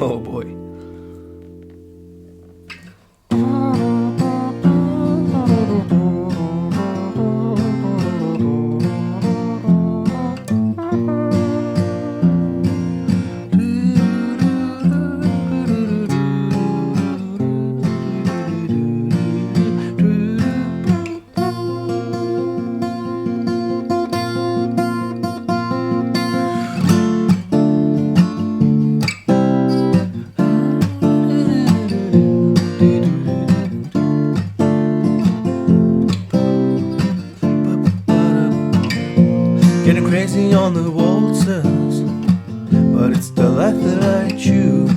Oh boy. Getting crazy on the waltzes, but it's the life that I choose.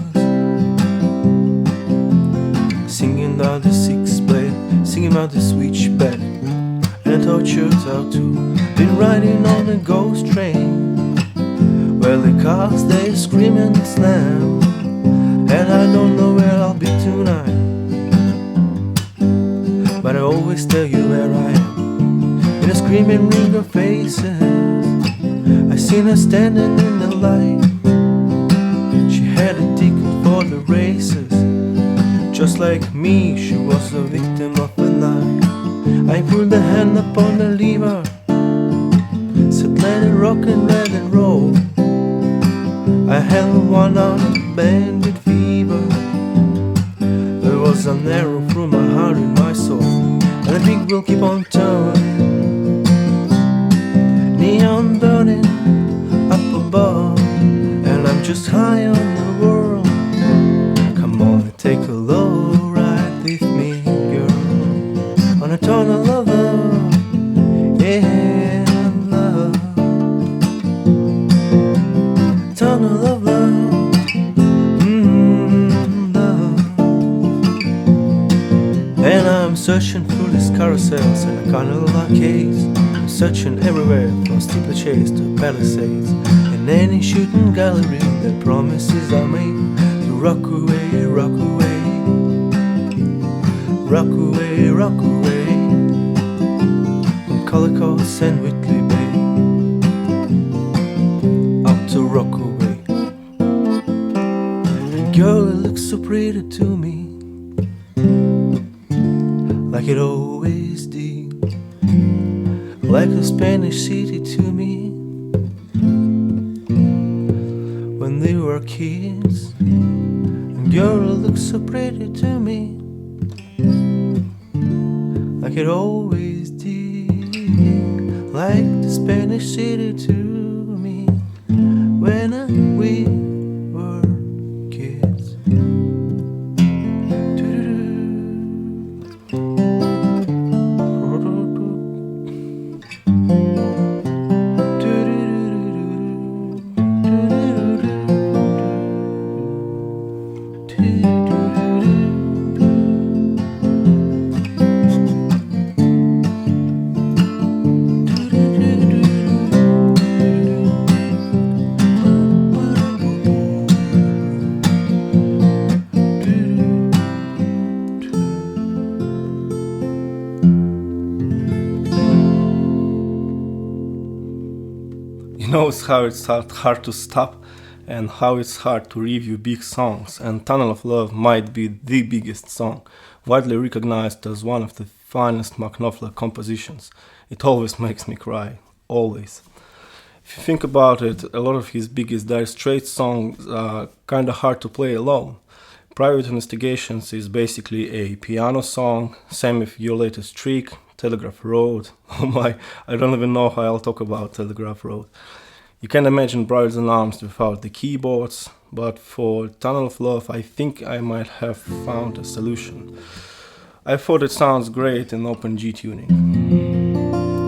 Singing about the six blade, singing about the switchback, and the tortures out too. Been riding on a ghost train, where the cars they scream and slam, and I don't know where I'll be tonight, but I always tell you where I am. In a screaming ring of faces, I seen her standing in the light. She had a ticket for the races. Just like me, she was a victim of the night. I pulled the hand upon the lever, said let it rock and let it roll. I held one on bandit fever. There was an arrow through my heart and my soul, and the beat will keep on turning. Neon burning up above, and I'm just high on the world. Come on, take a low ride with me, girl, on a tunnel of love, yeah, love, tunnel of love, love. And I'm searching through these carousels in a carnival arcades, searching everywhere from steeplechase to palisades, in any shooting gallery that promises are made to rock away, rock away, rock away, rock away, from Color Coast and Whitley Bay, up to rock away. And girl, it looks so pretty to me, like it always did. Like a Spanish city to me, when they were kids. And girl, it looks so pretty to me, like it always did. Like the Spanish city to me, when we were kids. You know how it's hard to stop, and how it's hard to review big songs, and Tunnel of Love might be the biggest song, widely recognized as one of the finest Knopfler compositions. It always makes me cry, always. If you think about it, a lot of his biggest Dire Straits songs are kinda hard to play alone. Private Investigations is basically a piano song, same with Your Latest Trick, Telegraph Road. Oh my, I don't even know how I'll talk about Telegraph Road. You can imagine Brothers in Arms without the keyboards, but for Tunnel of Love I think I might have found a solution. I thought it sounds great in open G tuning,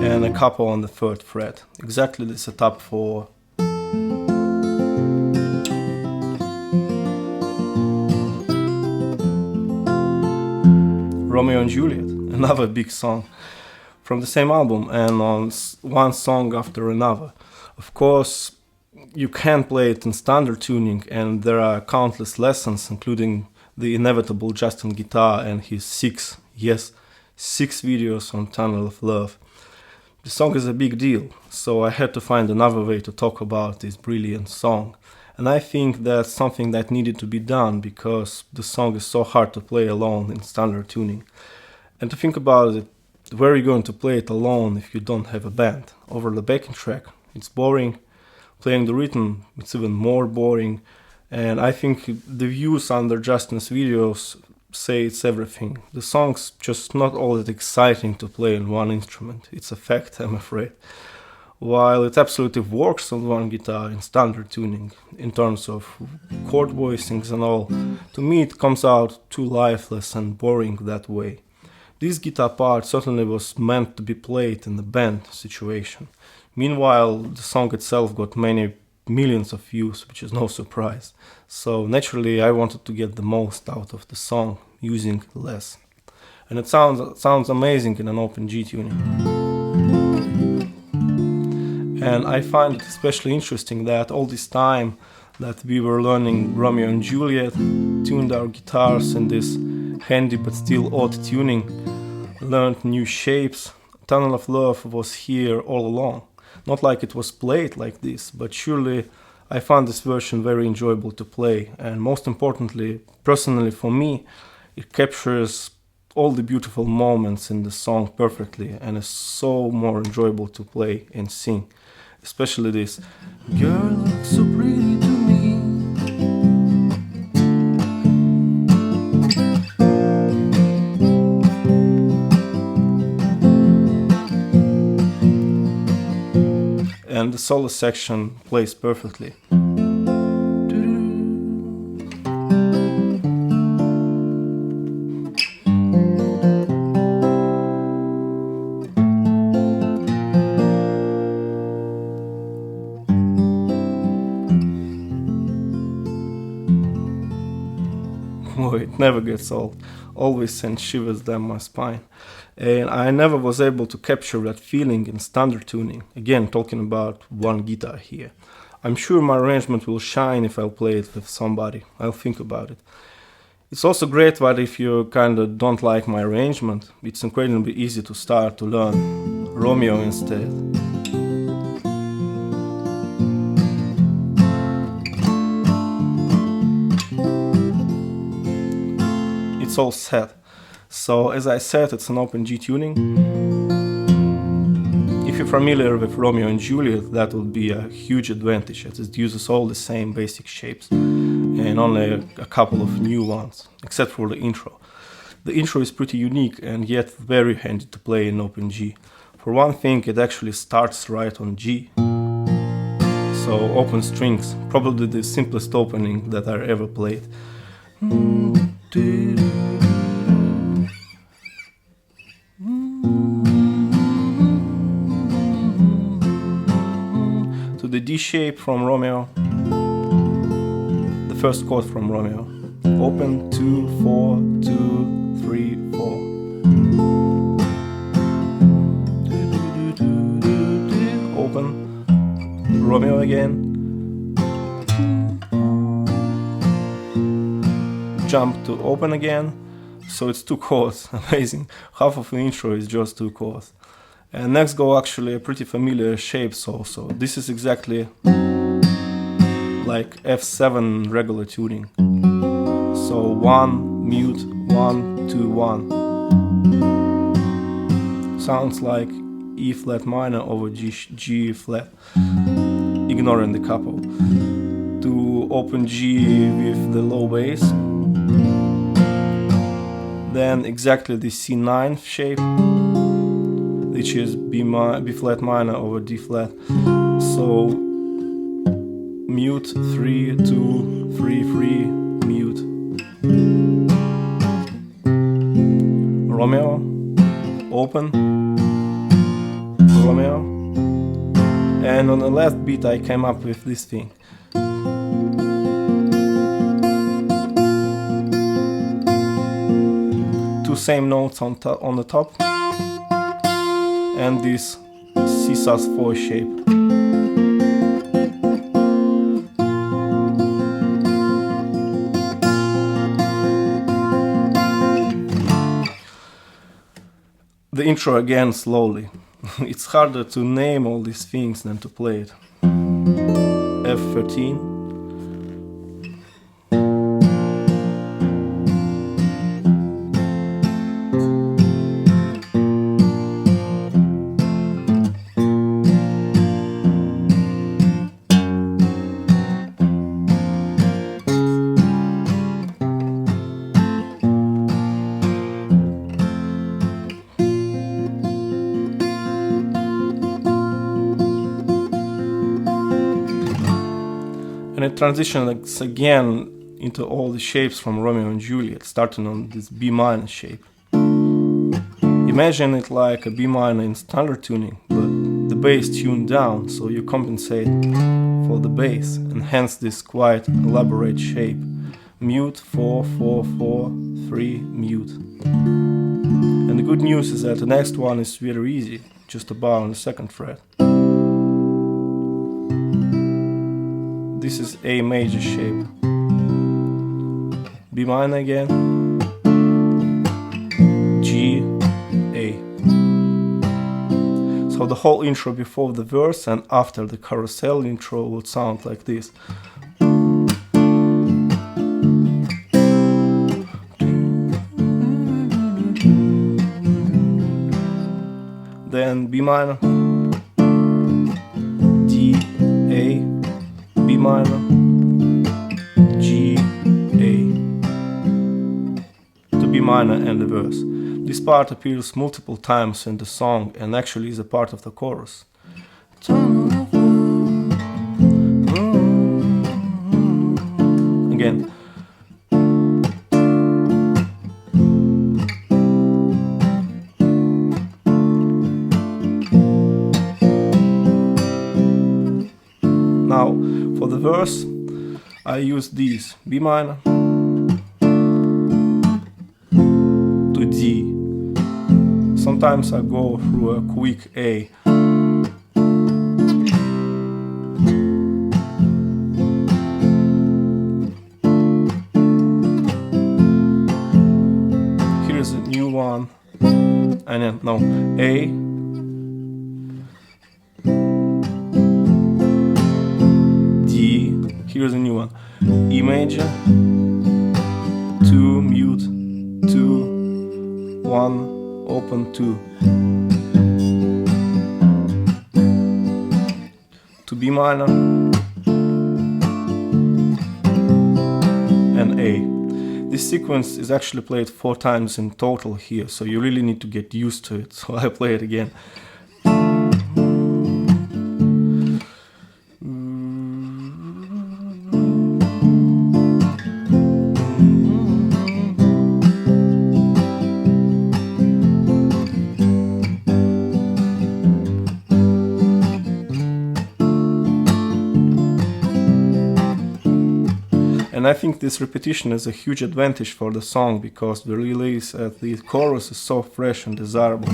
and a couple on the 3rd fret, exactly the setup for Romeo and Juliet, another big song from the same album, and on one song after another. Of course, you can play it in standard tuning, and there are countless lessons, including the inevitable Justin guitar and his 6 videos on Tunnel of Love. The song is a big deal, so I had to find another way to talk about this brilliant song, And I think that's something that needed to be done because the song is so hard to play alone in standard tuning. And to think about it, where are you going to play it alone if you don't have a band? Over the backing track, it's boring. Playing the rhythm, it's even more boring. And I think the views under Justin's videos say it's everything. The song's just not all that exciting to play on one instrument. It's a fact, I'm afraid. While it absolutely works on one guitar in standard tuning, in terms of chord voicings and all, to me it comes out too lifeless and boring that way. This guitar part certainly was meant to be played in the band situation. Meanwhile, the song itself got many millions of views, which is no surprise. So naturally I wanted to get the most out of the song using less. And it sounds amazing in an open G tuning. And I find it especially interesting that all this time that we were learning Romeo and Juliet, tuned our guitars in this handy but still odd tuning, learned new shapes, Tunnel of Love was here all along. Not like it was played like this, but surely I found this version very enjoyable to play, and most importantly, personally for me, it captures all the beautiful moments in the song perfectly and is so more enjoyable to play and sing. Especially this, girl looks so pretty to me. And the solo section plays perfectly. Oh, it never gets old. Always sends shivers down my spine. And I never was able to capture that feeling in standard tuning. Again, talking about one guitar here. I'm sure my arrangement will shine if I'll play it with somebody. I'll think about it. It's also great that if you kinda don't like my arrangement, it's incredibly easy to start to learn Romeo instead. It's all set. So as I said, it's an open G tuning. If you're familiar with Romeo and Juliet, that would be a huge advantage as it uses all the same basic shapes and only a couple of new ones, except for the intro. The intro is pretty unique and yet very handy to play in open G. For one thing, it actually starts right on G. So open strings, probably the simplest opening that I ever played. To the D shape from Romeo, the first chord from Romeo. Open 2, 4, 2, 3, 4. Open, Romeo again. Jump to open again, so it's 2 chords. Amazing. Half of the intro is just 2 chords. And next go actually a pretty familiar shapes also. This is exactly like F7 regular tuning. So 1, mute, 1, 2, 1. Sounds like E flat minor over G flat, ignoring the capo. To open G with the low bass. Then exactly the C9 shape, which is B flat minor over D flat. So mute 3, 2, 3, 3, mute. Romeo, open, Romeo. And on the last beat I came up with this thing. Two same notes on the top, and this C sus4 shape. The intro again slowly. It's harder to name all these things than to play it. F13, And it transitions again into all the shapes from Romeo and Juliet, starting on this B minor shape. Imagine it like a B minor in standard tuning, but the bass tuned down, so you compensate for the bass, and hence this quite elaborate shape. Mute, 4, 4, 4, 3, mute. And the good news is that the next one is very easy, just a bar on the second fret. This is A major shape. B minor again, G, A. So the whole intro before the verse and after the carousel intro would sound like this. Then B minor, D, A, B minor, G, A, to B minor and the verse. This part appears multiple times in the song and actually is a part of the chorus. Again. Now, for the verse, I use these: B minor to D. Sometimes I go through a quick A. Here's a new one, and then no, A. Here's a new one. E major, 2, mute, 2, 1, open, 2. To B minor and A. This sequence is actually played 4 times in total here, so you really need to get used to it. So I play it again. And I think this repetition is a huge advantage for the song, because the release at the chorus is so fresh and desirable.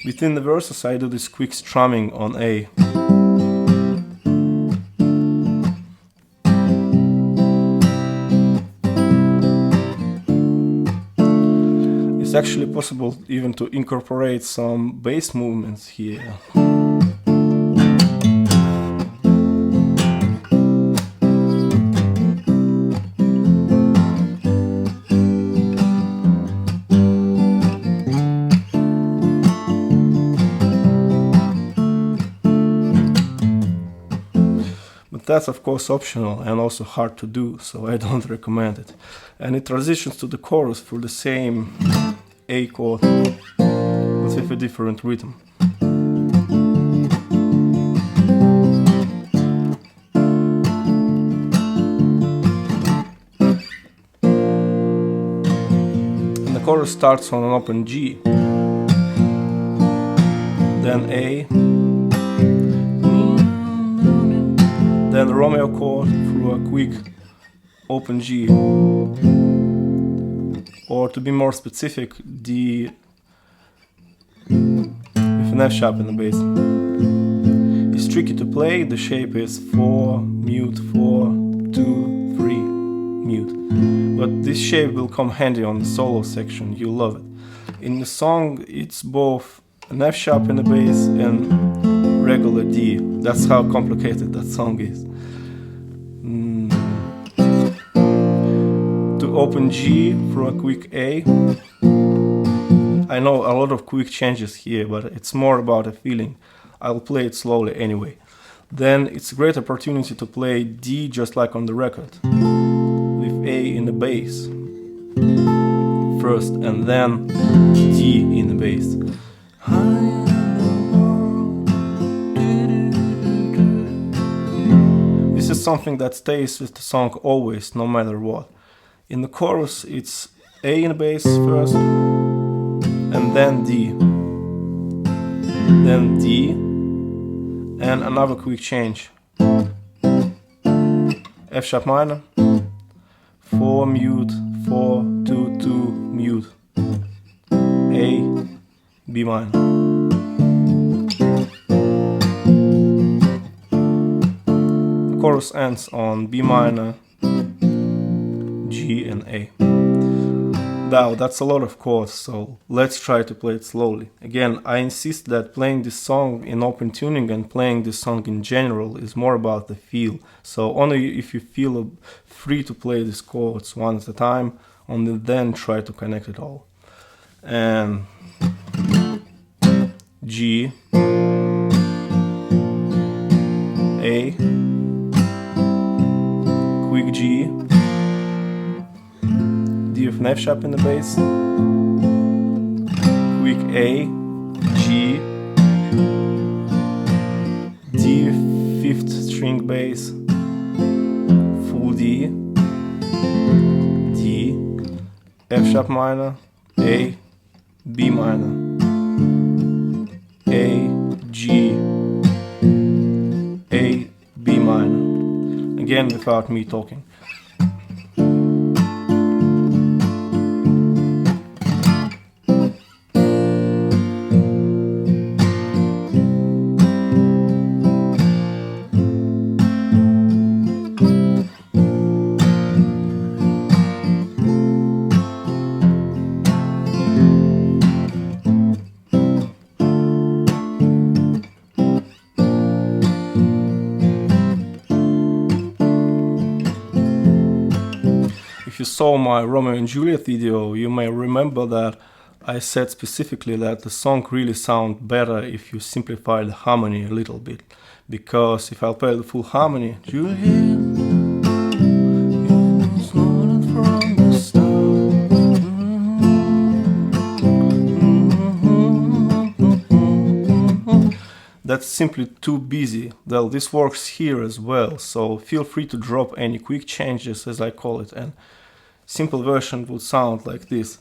Between the verses I do this quick strumming on A. It's actually possible even to incorporate some bass movements here. That's of course optional and also hard to do, so I don't recommend it. And it transitions to the chorus through the same A chord, but with a different rhythm. And the chorus starts on an open G, then A, then Romeo chord through a quick open G, or to be more specific, D with an F sharp in the bass. It's tricky to play. The shape is 4, mute, 4, 2, 3, mute. But this shape will come handy on the solo section, you'll love it. In the song it's both an F sharp in the bass and regular D. That's how complicated that song is. To open G through a quick A. I know a lot of quick changes here, but it's more about a feeling. I'll play it slowly anyway. Then it's a great opportunity to play D just like on the record, with A in the bass first and then D in the bass. something that stays with the song always, no matter what. In the chorus it's A in the bass first, and then D, and another quick change. F sharp minor, 4 mute, 4, 2, 2 mute, A, B minor. The chorus ends on B minor, G and A. Now that's a lot of chords, so let's try to play it slowly. Again, I insist that playing this song in open tuning and playing this song in general is more about the feel. So only if you feel free to play these chords one at a time, only then try to connect it all. And G, A, quick G, D with an F sharp in the bass, quick A, G, D 5th string bass, full D, D, F sharp minor, A, B minor, A, G, A, B minor. Again without me talking. If you saw my Romeo and Juliet video, you may remember that I said specifically that the song really sounds better if you simplify the harmony a little bit. Because if I'll play the full harmony, Juliet, that's simply too busy. Well, this works here as well, so feel free to drop any quick changes, as I call it, and simple version would sound like this.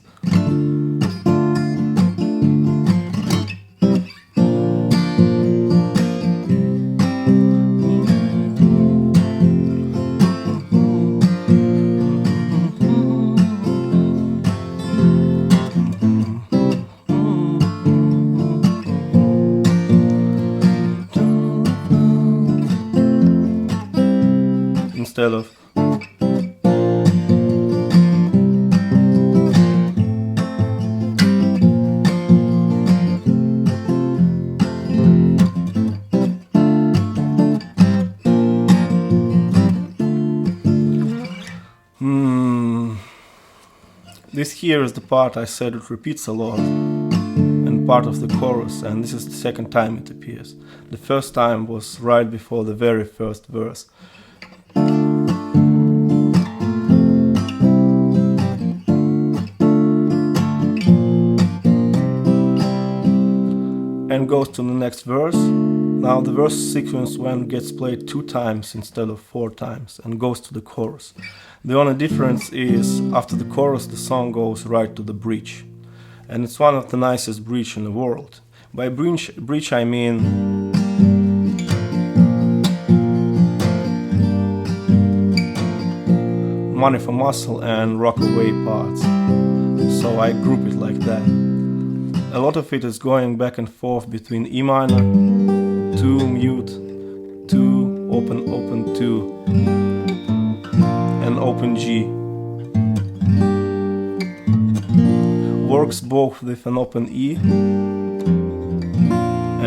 Instead of this here is the part I said it repeats a lot, and part of the chorus, and this is the second time it appears. The first time was right before the very first verse. And goes to the next verse. Now the verse sequence when gets played 2 times instead of 4 times and goes to the chorus. The only difference is after the chorus the song goes right to the bridge, and it's one of the nicest bridge in the world. By bridge I mean Money for Muscle and Rockaway parts, so I group it like that. A lot of it is going back and forth between E minor, 2 mute, 2 open open 2, and open G. Works both with an open E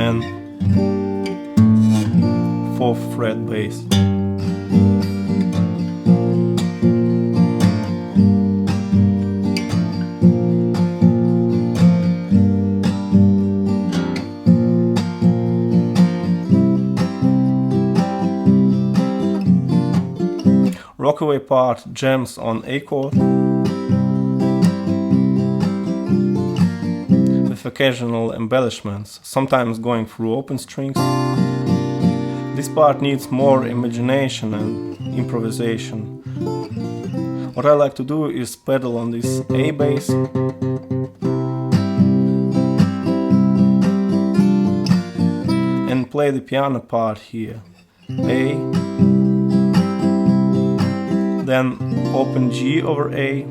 and 4th fret bass. Rockaway part jams on A chord with occasional embellishments, sometimes going through open strings. This part needs more imagination and improvisation. What I like to do is pedal on this A bass and play the piano part here. A, then open G over A,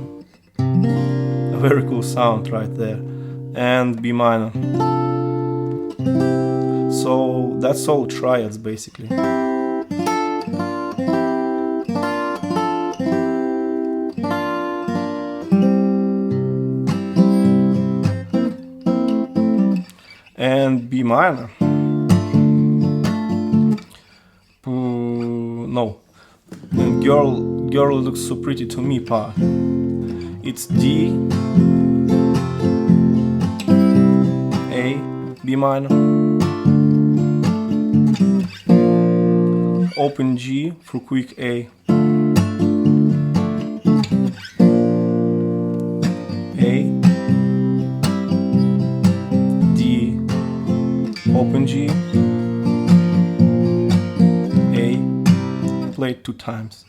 a very cool sound right there, and B minor. So that's all triads basically. And B minor. No, girl looks so pretty to me part. It's D, A, B minor, open G for quick A, D, open G, A, play it 2 times.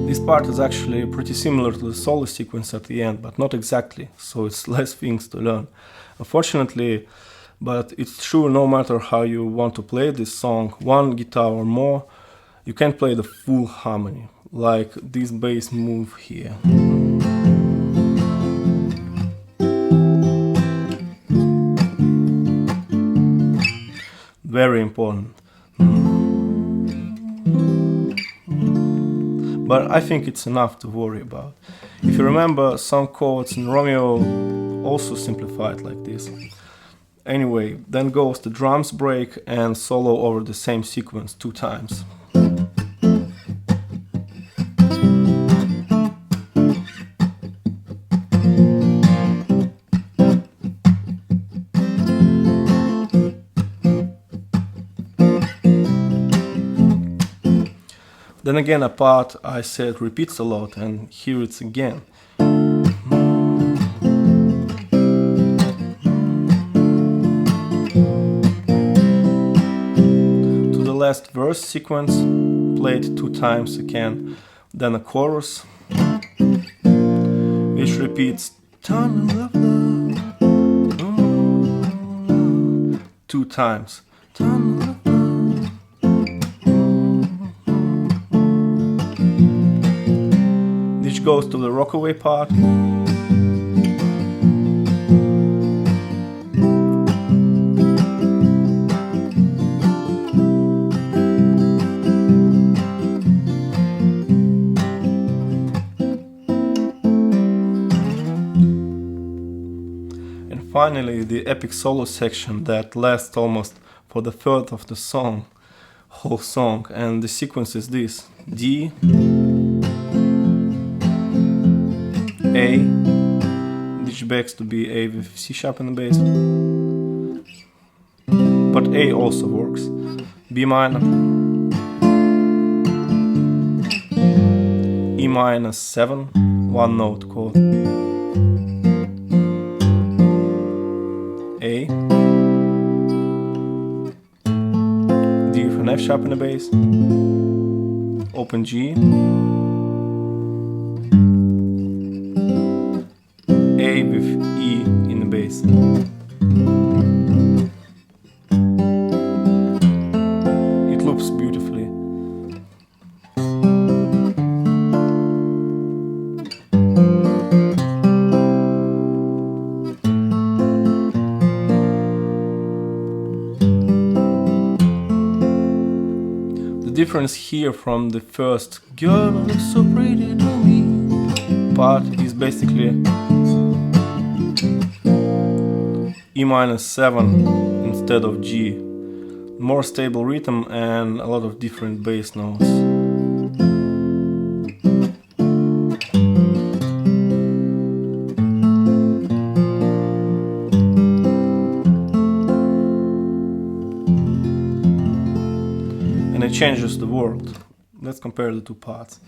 This part is actually pretty similar to the solo sequence at the end, but not exactly, so it's less things to learn. Unfortunately, but it's true, no matter how you want to play this song, one guitar or more, you can't play the full harmony, like this bass move here. Very important. But I think it's enough to worry about. If you remember, some chords in Romeo also simplified like this. Anyway, then goes the drums break and solo over the same sequence 2 times. Then again, a part I said repeats a lot, and here it's again. To the last verse sequence, played 2 times again, then a chorus, which repeats tunnel of love 2 times. Tunnel of love. Which goes to the rockaway part. And finally the epic solo section that lasts almost for the third of the song, whole song, and the sequence is this: D, A, which begs to be A with C sharp in the bass, but A also works. B minor, E minor 7, 1 note chord, A, D with an F sharp in the bass, open G, A with E in the bass. It loops beautifully. The difference here from the first "Girl looks so pretty to me" part is basically E minor 7 instead of G. More stable rhythm and a lot of different bass notes. And I it changes the world. Let's compare the two parts.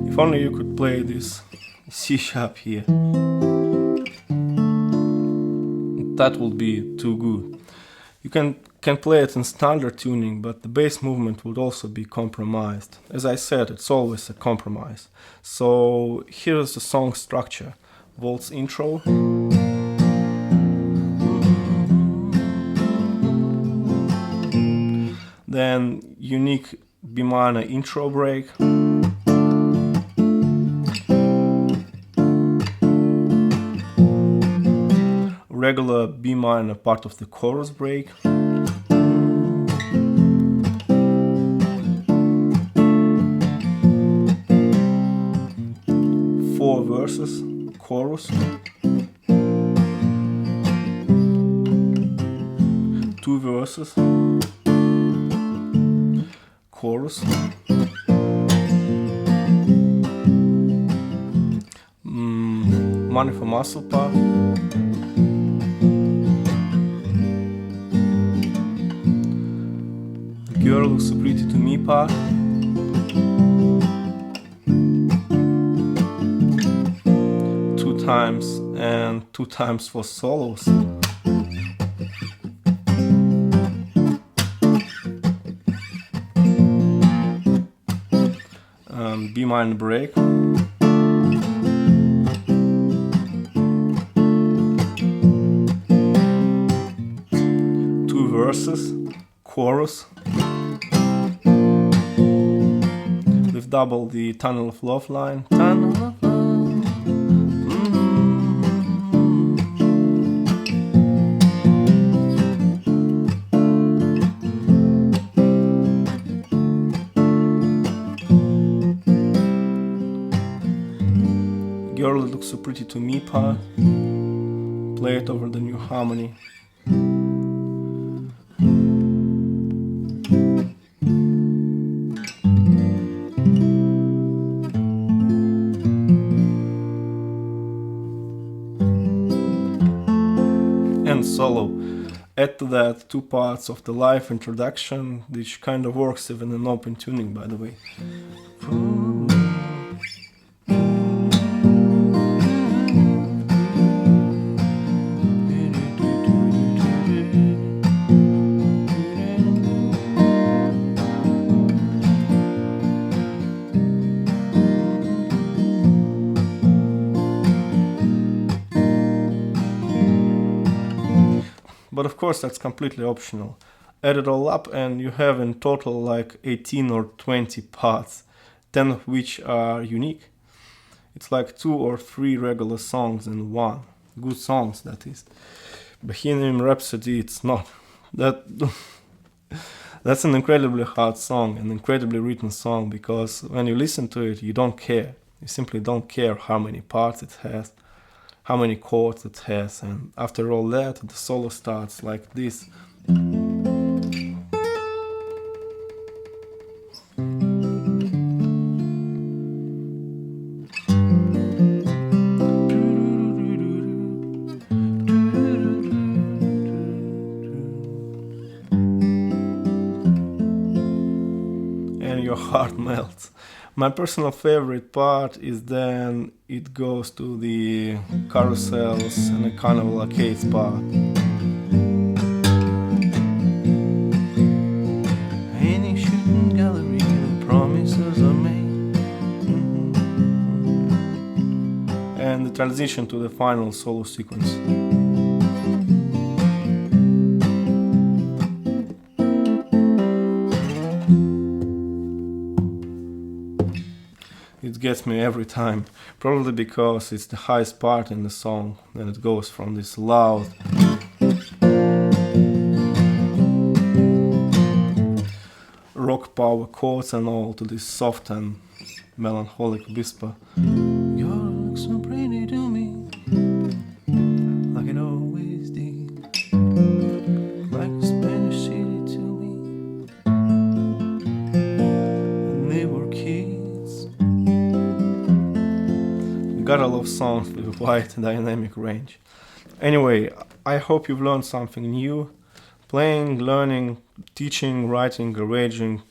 If only you could play this C sharp here. That would be too good. You can play it in standard tuning, but the bass movement would also be compromised. As I said, it's always a compromise. So here's the song structure. Waltz intro. Then unique B minor intro break. Regular B minor part of the chorus break. Four verses, chorus. Two verses, chorus. Money for muscle part. Girl looks so pretty to me part. Two times and two times for solos. B minor break. Two verses, chorus. We've doubled the Tunnel of Love line. Tunnel of Love. Girl that looks so pretty to me part. Play it over the new harmony. And solo. Add to that two parts of the live introduction, which kind of works even in open tuning, by the way. But of course that's completely optional. Add it all up and you have in total like 18 or 20 parts, 10 of which are unique. It's like 2 or 3 regular songs in one. Good songs, that is. Bohemian Rhapsody, it's not. That's an incredibly hard song, an incredibly written song, because when you listen to it, you don't care. You simply don't care how many parts it has, how many chords it has, and after all that, the solo starts like this. And your heart melts. My personal favorite part is then it goes to the carousels and the carnival arcades part. Any shooting gallery, the promises are made. And the transition to the final solo sequence. It gets me every time, probably because it's the highest part in the song, and it goes from this loud rock power chords and all to this soft and melancholic whisper. You look so pretty to me, like it always did, like a Spanish city to me, when they were kids. Gotta love songs with wide dynamic range. Anyway, I hope you've learned something new. Playing, learning, teaching, writing, arranging,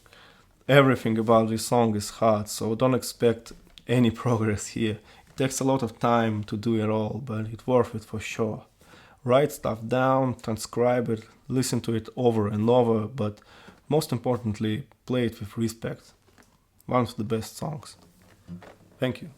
everything about this song is hard, so don't expect any progress here. It takes a lot of time to do it all, but it's worth it for sure. Write stuff down, transcribe it, listen to it over and over, but most importantly, play it with respect. One of the best songs. Thank you.